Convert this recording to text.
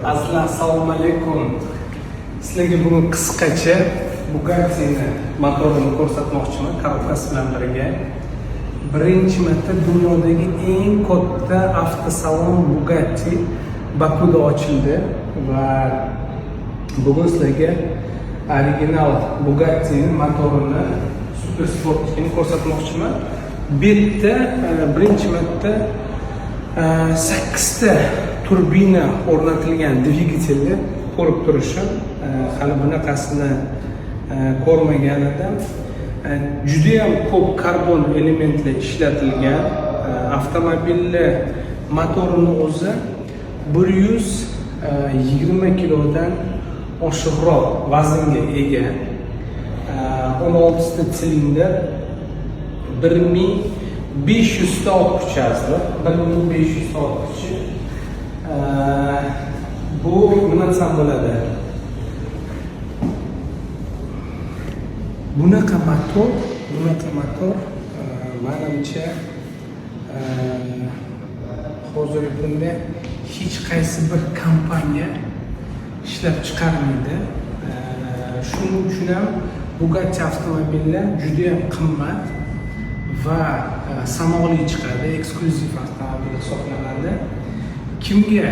Assalomu alaykum. Sizlarga bugun qisqacha Bugatti'ni motorini ko'rsatmoqchiman korobkasi bilan birga. Birinchi marta dunyodagi eng katta avtosalon Bugatti Bakuda ochildi va bugun sizlarga original Bugatti'ning motorini super sportini ko'rsatmoqchiman. Birinchi marta 8 ta turbina o'rnatilgan dvigatelni ko'rib turishim, hali bunaqasini ko'rmagan edim. Juda ham ko'p karbon elementlar ishlatilgan. Avtomobilni motorini o'zi 120 kilodan oshiqroq vaznga ega. 16 ta silindr, 1500 ta ot kuchasi, 1500 ta ot kuchi. Bu nima desam bo'ladi? Bunaqa motor menimcha hozirgi kunda hech qaysi bir kompaniya ishlab chiqarmaydi. Shuning uchun ham Bugatti avtomobillar juda ham qimmat va sanoqli chiqadi, eksklyuziv avtomobil hisoblanadi. Kimga